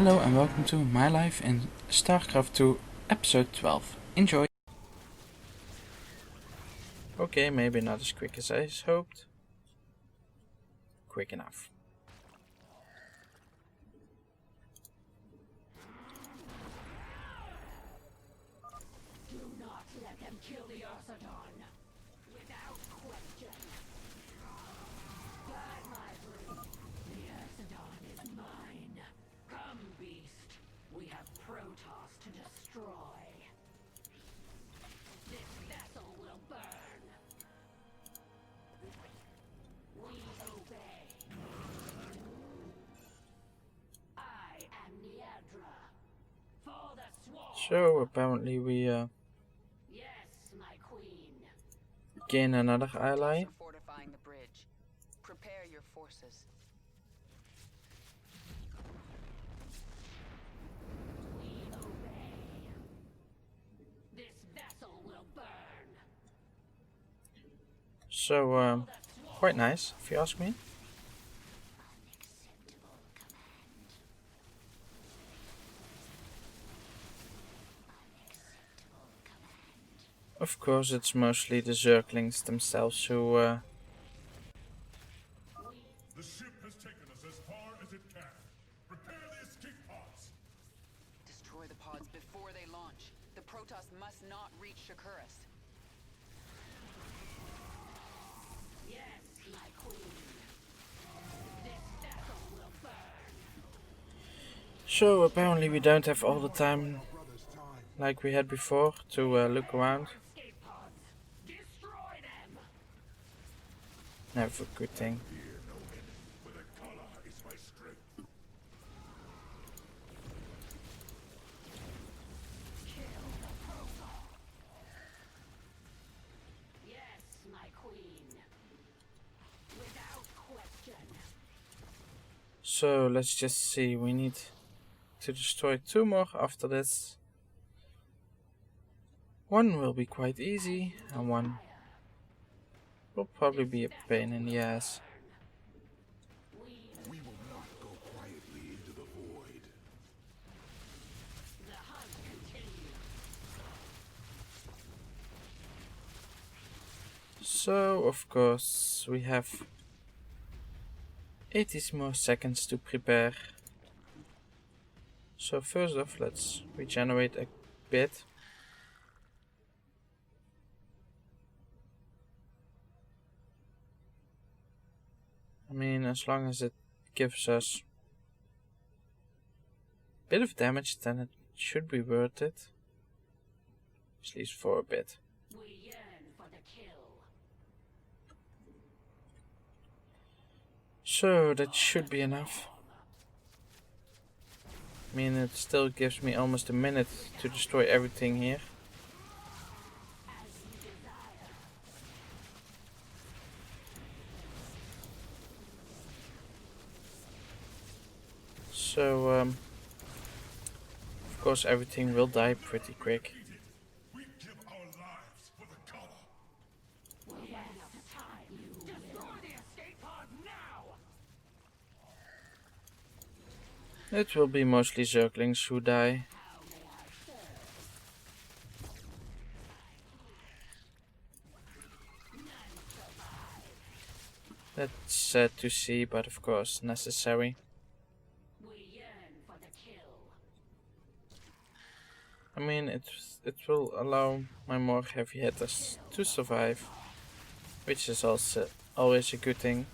Hello and welcome to my life in StarCraft II episode 12. Enjoy! Okay, maybe not as quick as I hoped. Quick enough. Do not let them kill the Ursadon. Without question. Guide my blade. The Ursadon is mine. Come, beast. We have Protoss to destroy. This vessel will burn. We obey. I am Niadra. For the swarm. So apparently we Yes, my queen. gain another ally. Are fortifying the bridge. Prepare your forces. We obey. This vessel will burn. So quite nice if you ask me. Unacceptable command. Unacceptable command. Of course it's mostly the Zerglings themselves who The ship has taken us as far as it can. Prepare the escape pods. Destroy the pods before they launch. The Protoss must not reach Shakuras. Yes, my queen. This vessel will burn. So apparently we don't have all the time like we had before to look around. Escape pods. Destroy them. Never a good thing. Fear no enemy, for the color is my strength. Kill the Protoss. Yes, my queen. Without question. So let's just see, we need to destroy 2 more after this. 1 will be quite easy and 1 will probably be a pain in the ass. We will not go quietly into the void. The hunt continues. So of course we have 80 more seconds to prepare. So first off, let's regenerate a bit. I mean, as long as it gives us a bit of damage, then it should be worth it. At least for a bit. We yearn for the kill. So that should be enough. I mean, it still gives me almost a minute to destroy everything here. As you desire. So, of course everything will die pretty quick. We give our lives for the color. We have enough time. Destroy the escape pod now. It will be mostly Zerglings who die. How may I serve? None survive. That's sad to see, but of course necessary. We yearn for the kill. I mean, it will allow my more heavy hitters to survive, which is also always a good thing.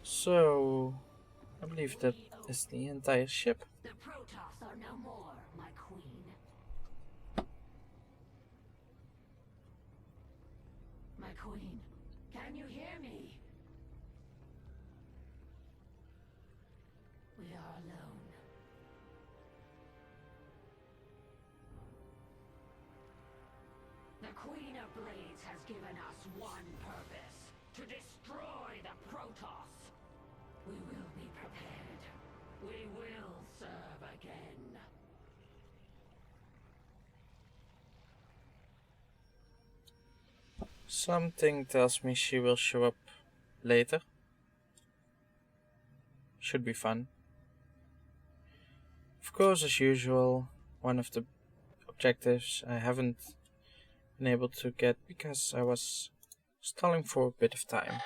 So, I believe that is the entire ship. The Protoss are no more, my queen. My queen, can you hear me? We are alone. The Queen of Blades has given us one purpose: to destroy the Protoss. We will be prepared. We will serve again. Something tells me she will show up later. should be fun. Of course, as usual, one of the objectives I haven't been able to get because I was stalling for a bit of time.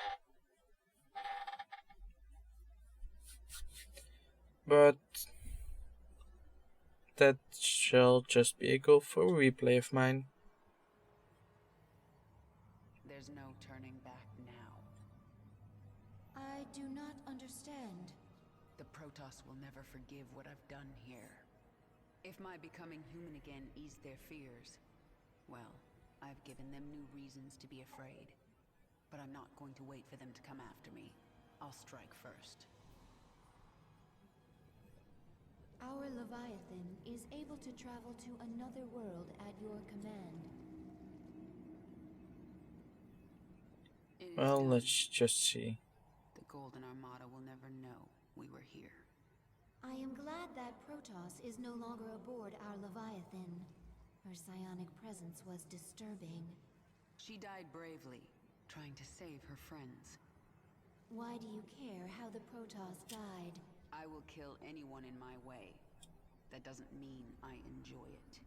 But that shall just be a goal for a replay of mine. There's no turning back now. I do not understand. The Protoss will never forgive what I've done here. If my becoming human again eased their fears, well, I've given them new reasons to be afraid. But I'm not going to wait for them to come after me. I'll strike first. Our Leviathan is able to travel to another world at your command. It is Well, done. let's just see. The Golden Armada will never know we were here. I am glad that Protoss is no longer aboard our Leviathan. Her psionic presence was disturbing. She died bravely, trying to save her friends. Why do you care how the Protoss died? I will kill anyone in my way. That doesn't mean I enjoy it.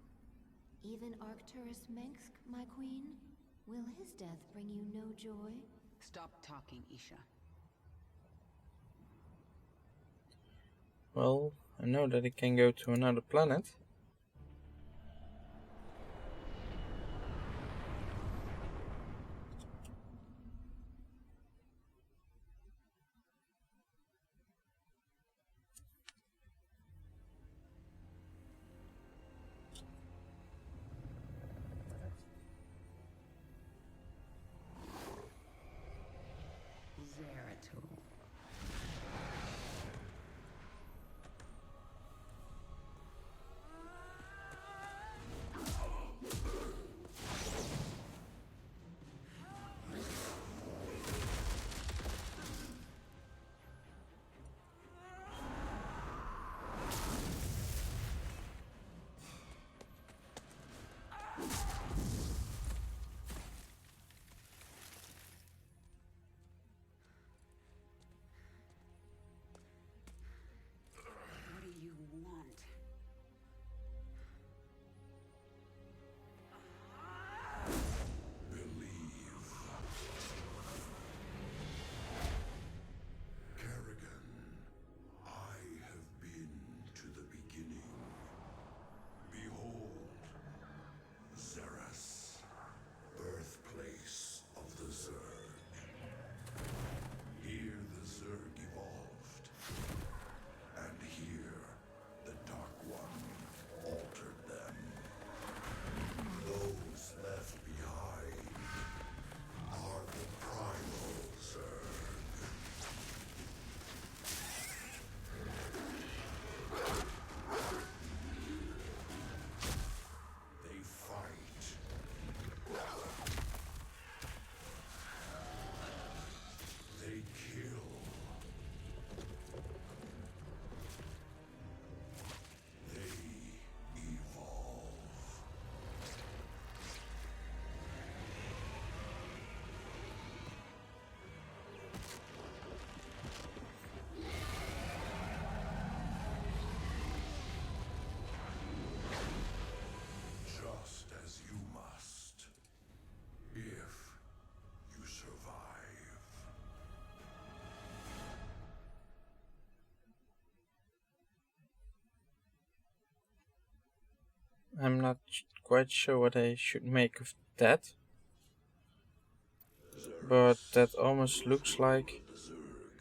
Even Arcturus Mengsk, my queen? Will his death bring you no joy? Stop talking, Isha. Well, I know that it can go to another planet. Zeratul. What do you want? Believe. Kerrigan, I have been to the beginning. Behold, Xeras, birthplace of the Zerg. Here the Zerg evolved, and here the Dark One altered them. Those left behind are the primal Zerg. They fight. They kill. They evolve. Just as you must, if you survive. I'm not quite sure what I should make of that, but that almost looks like The Zerg.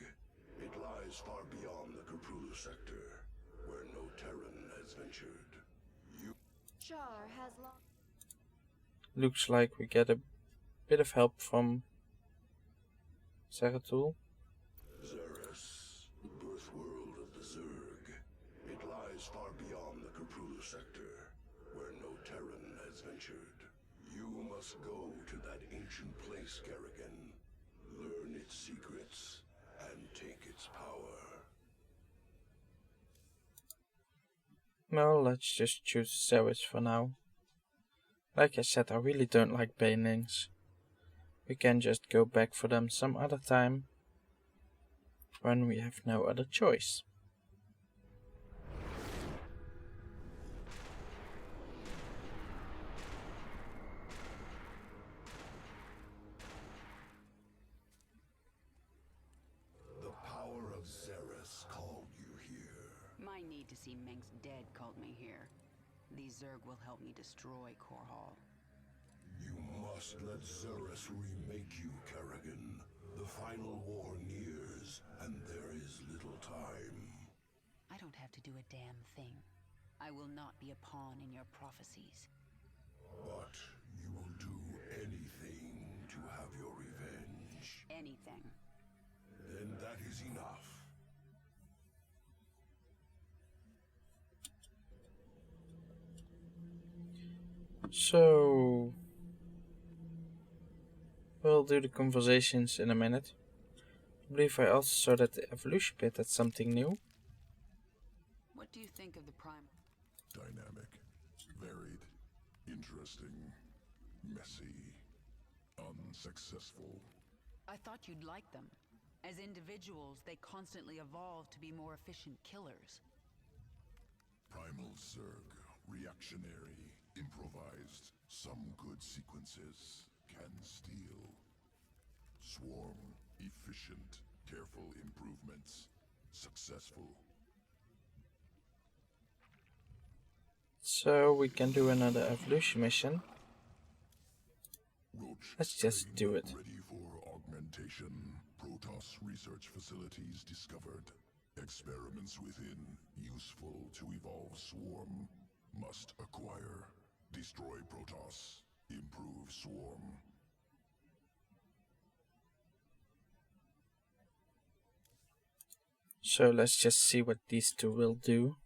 It lies far beyond the Caprulu sector, where no Terran has ventured. Char has lost. we get a bit of help from Zeratul. Xeras, birth world of the Zerg. It lies far beyond the Caprulu sector, where no Terran has ventured. You must go to that ancient place, Kerrigan. Learn its secrets, and take its power. Well, let's just choose Zeus for now. Like I said, I really don't like banelings. We can just go back for them some other time. when we have no other choice. The power of Xeris called you here. My need to see Mengsk dead called me here. These Zerg will help me destroy Korhal. You must let Xeris remake you, Kerrigan. The final war nears, and there is little time. I don't have to do a damn thing. I will not be a pawn in your prophecies. But you will do anything to have your revenge. Anything. Then that is enough. So we'll do the conversations in a minute. I believe I also saw that the evolution pit had something new. What do you think of the Prime? Dynamic, varied, interesting, messy, unsuccessful. I thought you'd like them. As individuals, they constantly evolve to be more efficient killers. Primal Zerg, reactionary, improvised. Some good sequences can steal. Swarm, efficient, careful improvements, successful. So we can do another evolution mission. Roach Let's just strain do it. Ready for augmentation. Protoss research facilities discovered. Experiments within, useful to evolve swarm. Must acquire. Destroy Protoss. Improve swarm. So let's just see what these two will do.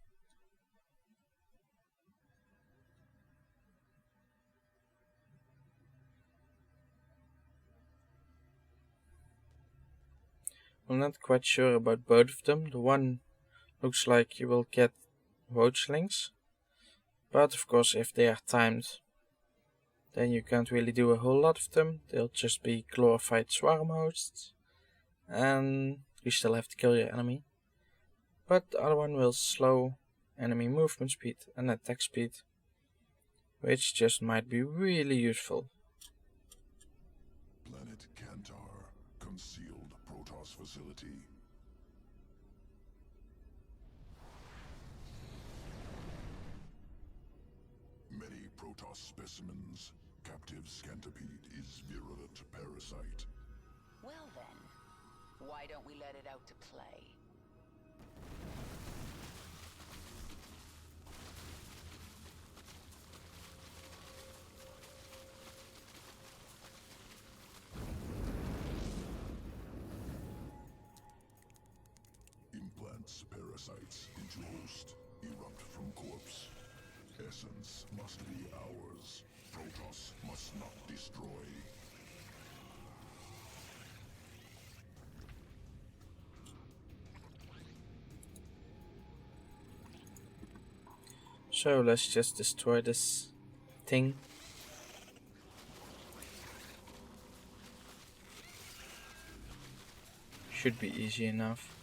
I'm not quite sure about both of them. The one looks like you will get roachlings, but of course if they are timed, then you can't really do a whole lot of them. They'll just be glorified swarm hosts, and you still have to kill your enemy. But the other one will slow enemy movement speed and attack speed, which just might be really useful. Planet Kantar. Concealed Protoss facility. Many Protoss specimens. Captive Scantipede is virulent parasite. Well then, why don't we let it out to play? Implants parasites into host. Erupt from corpse. Essence must be ours. Protoss must not destroy. So let's just destroy this thing. Should be easy enough.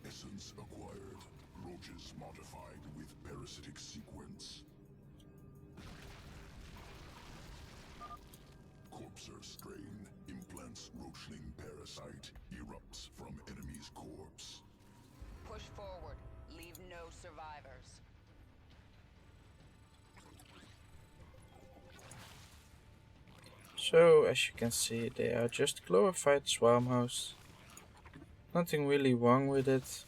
Essence acquired. Roaches modified with parasitic sequence. Corpser strain. Implants roachling parasite. Erupts from enemy's corpse. Push forward. Leave no survivors. So as you can see, they are just glorified swarm hosts. Nothing really wrong with it.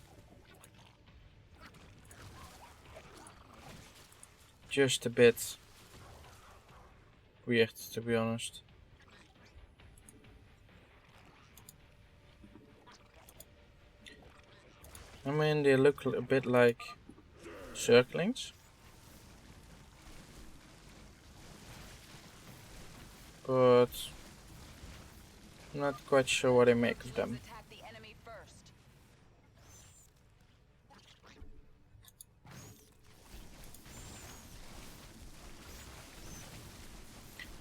Just a bit weird, to be honest. I mean, they look a bit like circlings, but I'm not quite sure what I make of them. Attack the enemy first.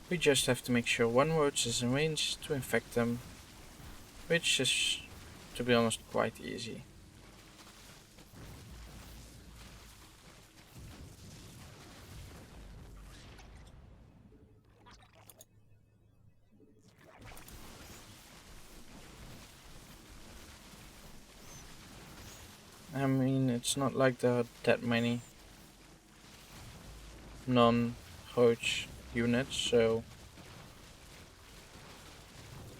We just have to make sure one roach is in range to infect them, which is, to be honest, quite easy. I mean, it's not like there are that many non-roach units, so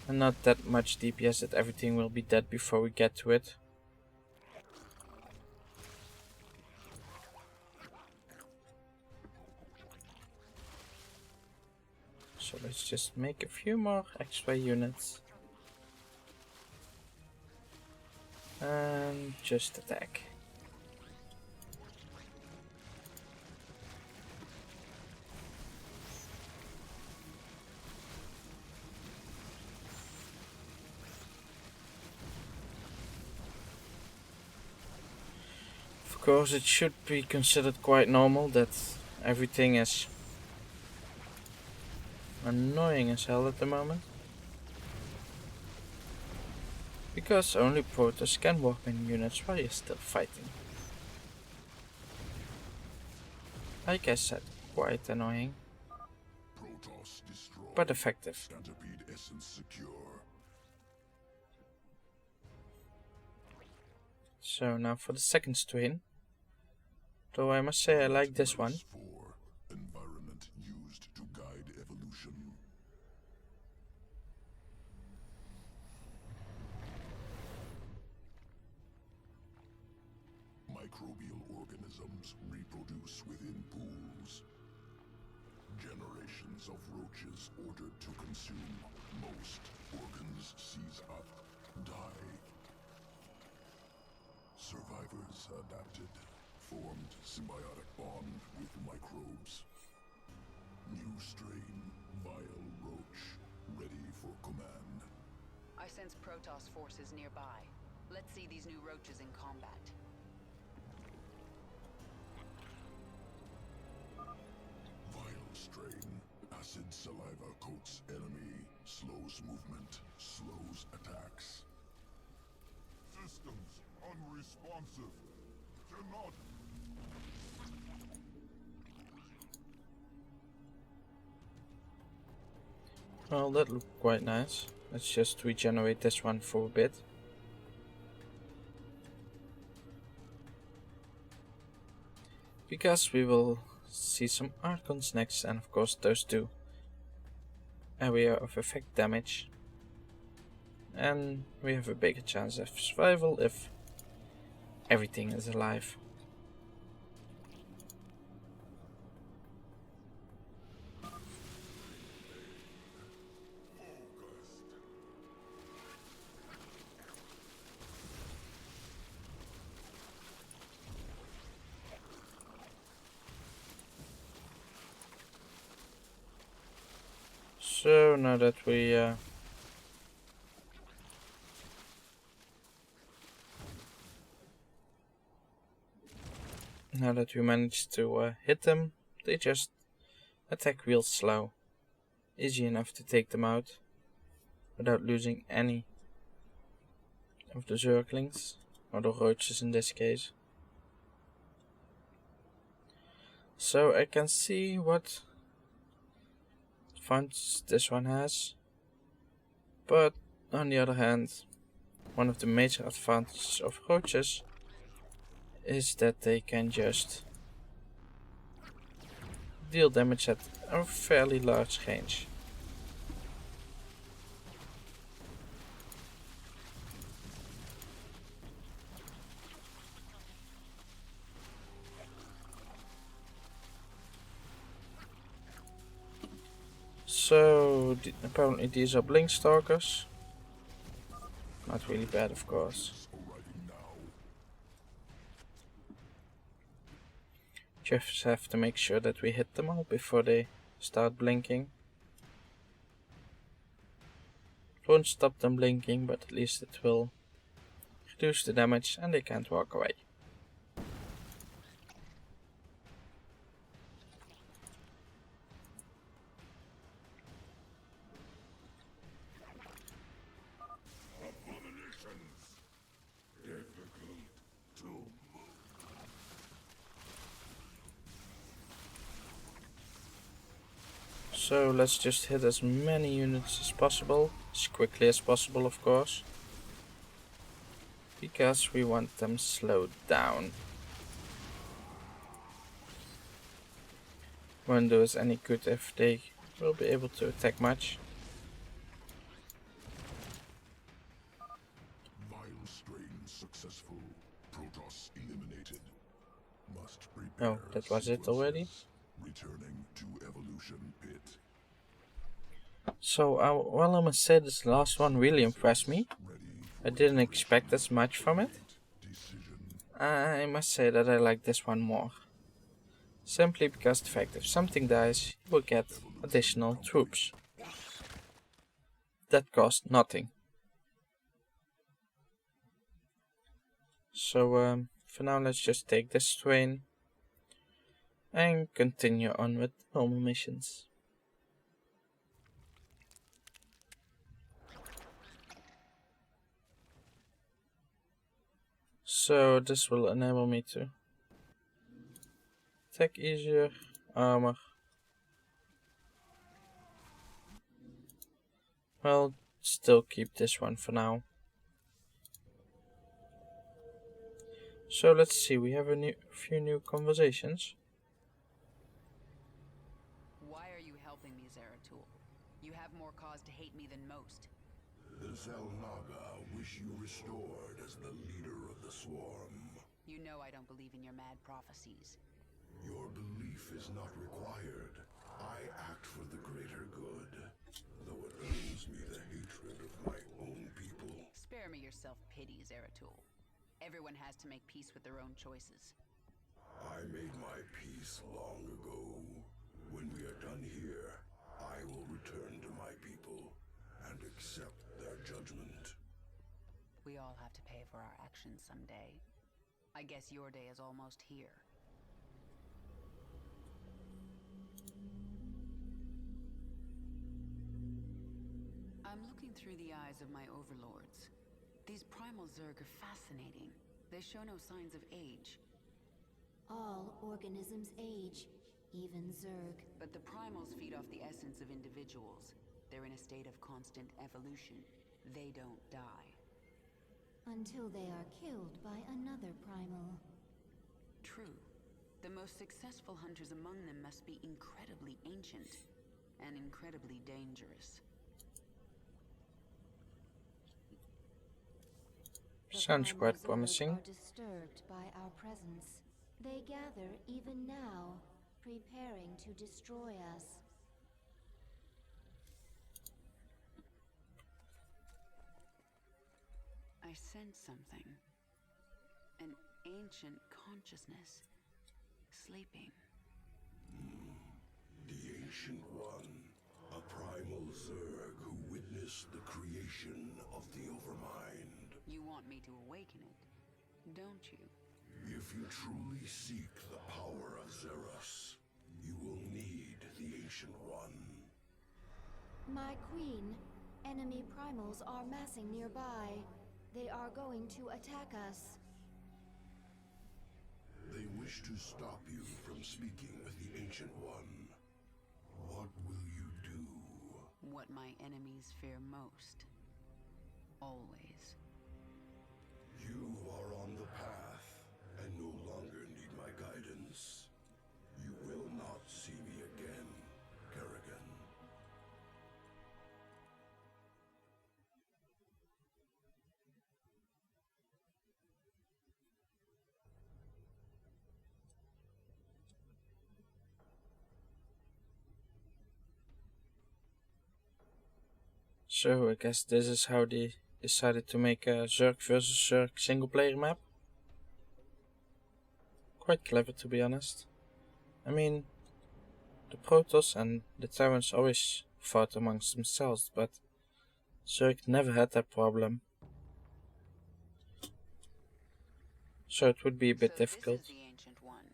and not that much DPS that everything will be dead before we get to it. So let's just make a few more extra units. And just attack. Of course, it should be considered quite normal that everything is annoying as hell at the moment. Because only Protoss can walk in units while you're still fighting. Like I said, quite annoying. Protoss destroyed. But effective. Centipede essence secure. So now for the second strain. Though I must say I like this one. For environment used to guide evolution. Microbial organisms reproduce within pools. Generations of roaches ordered to consume most organs seize up, die. Survivors adapted, formed symbiotic bond with microbes. New strain, vile roach, ready for command. I sense Protoss forces nearby. Let's see these new roaches in combat. Vile strain, acid saliva coats enemy, slows movement, slows attacks. Systems unresponsive. Cannot. Well, that looked quite nice. Let's just regenerate this one for a bit. Because we will see some Archons next, and of course those do area of effect damage. And we have a bigger chance of survival if everything is alive. So now that we managed to hit them, they just attack real slow. Easy enough to take them out without losing any of the zerglings, or the roaches in this case. So I can see what advantage this one has, but on the other hand, one of the major advantages of roaches is that they can just deal damage at a fairly large range. So apparently these are blink stalkers. Not really bad, of course. Just have to make sure that we hit them all before they start blinking. It won't stop them blinking, but at least it will reduce the damage and they can't walk away. So let's just hit as many units as possible, as quickly as possible of course. Because we want them slowed down. Won't do us any good if they will be able to attack much. Vile strain successful. Protoss eliminated. Must prepare Oh, that was it already? sequences. Returning to evolution pit. So, well, I must say this last one really impressed me. I didn't expect as much from it. I must say that I like this one more. Simply because the fact if something dies, you will get additional troops. That cost nothing. So, for now let's just take this train and continue on with normal missions. So this will enable me to attack easier, armor. Well, still keep this one for now. So let's see, we have a few new conversations. Why are you helping me, Zeratul? You have more cause to hate me than most. The Zelnaga wish you restored as the leader of the swarm. You know I don't believe in your mad prophecies. Your belief is not required. I act for the greater good, though it earns me the hatred of my own people. Spare me your self-pity, Zeratul. Everyone has to make peace with their own choices. I made my peace long ago. When we are done here, I will return to my people and accept their judgment. We all have to pay for our actions someday. I guess your day is almost here. I'm looking through the eyes of my overlords. These primal Zerg are fascinating. They show no signs of age. All organisms age, even Zerg. But the primals feed off the essence of individuals. They're in a state of constant evolution. They don't die. Until they are killed by another primal. True. The most successful hunters among them must be incredibly ancient and incredibly dangerous. The Sounds primal quite Zerg promising. are disturbed by our presence. They gather even now, preparing to destroy us. I sense something. An ancient consciousness. Sleeping. The Ancient One, a primal Zerg who witnessed the creation of the Overmind. You want me to awaken it, don't you? If you truly seek the power of Xeros, you will need the Ancient One. My queen, enemy primals are massing nearby. They are going to attack us. They wish to stop you from speaking with the Ancient One. What will you do? What my enemies fear most. Always. You are on the path, and no longer need my guidance. You will not see me again, Kerrigan. So I guess this is how they decided to make a Zerg versus Zerg single player map. Quite clever to be honest. I mean, the Protoss and the Terrans always fought amongst themselves, but Zerg never had that problem. So it would be a bit difficult. This is the Ancient One.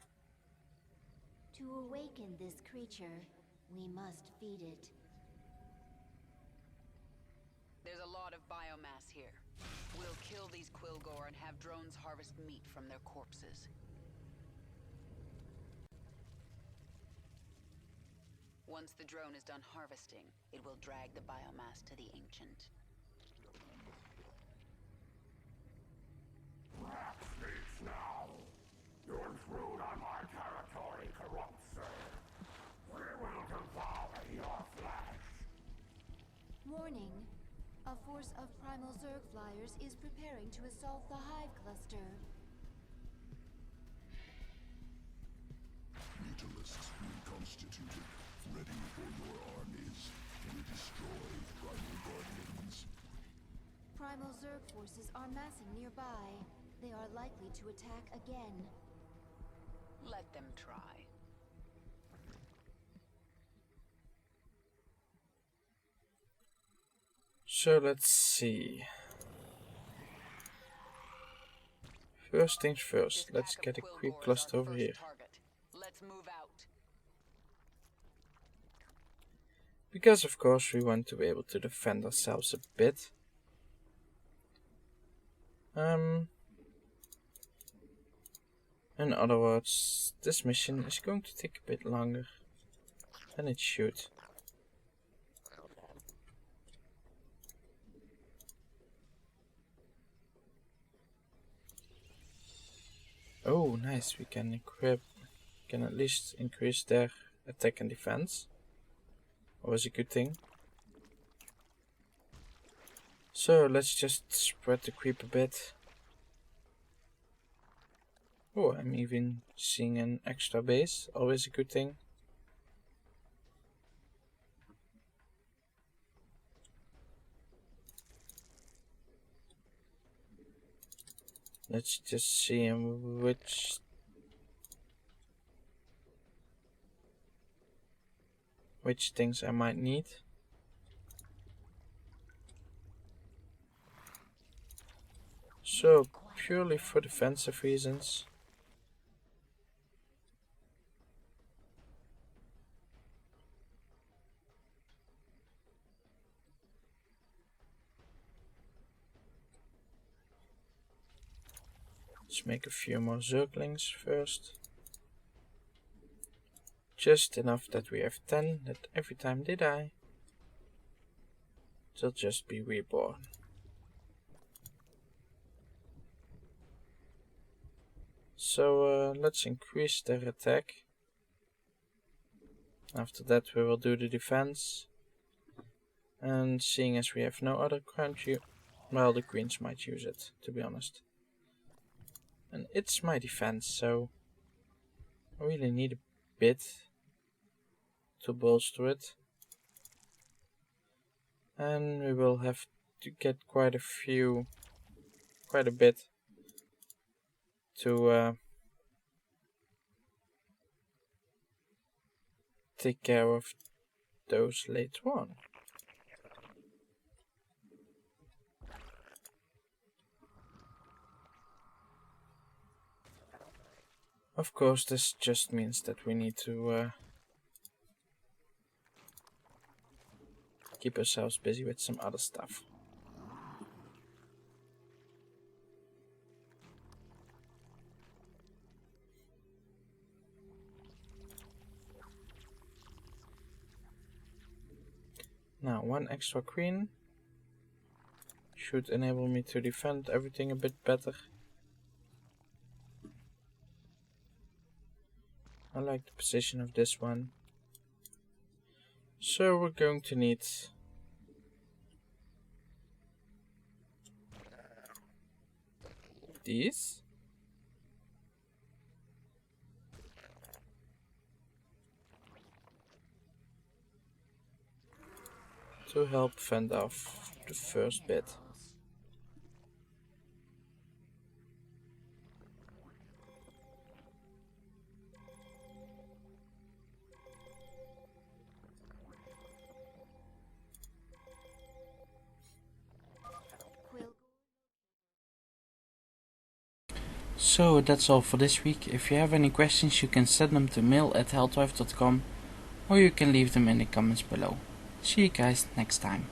To awaken this creature, we must feed it. There's a lot of biomass here. We'll kill these Quilgore and have drones harvest meat from their corpses. Once the drone is done harvesting, it will drag the biomass to the Ancient. Rat speaks now. You intrude on my territory, corrupt sir. We will devour your flesh. Warning. A force of primal Zerg flyers is preparing to assault the Hive Cluster. Mutalisks reconstituted, ready for your armies. We destroy primal guardians. Primal Zerg forces are massing nearby. They are likely to attack again. Let them try. So let's see. First things first, let's get a quick cluster over here. Let's move out. Because of course we want to be able to defend ourselves a bit. In other words, this mission is going to take a bit longer than it should. Oh, nice, we can at least increase their attack and defense. Always a good thing. So let's just spread the creep a bit. Oh, I'm even seeing an extra base, always a good thing. Let's just see which things I might need. So, purely for defensive reasons. Let's make a few more Zerglings first. Just enough that we have 10, that every time they die, they'll just be reborn. So let's increase their attack. After that we will do the defense. And seeing as we have no other crown jewel, well, the queens might use it, to be honest. And it's my defense, so I really need a bit to bolster it. And we will have to get quite a bit to take care of those later on. Of course, this just means that we need to keep ourselves busy with some other stuff. Now, one extra queen should enable me to defend everything a bit better. I like the position of this one. So we're going to need these. To help fend off the first bit. So that's all for this week. If you have any questions, you can send them to mail@heldwife.com or you can leave them in the comments below. See you guys next time.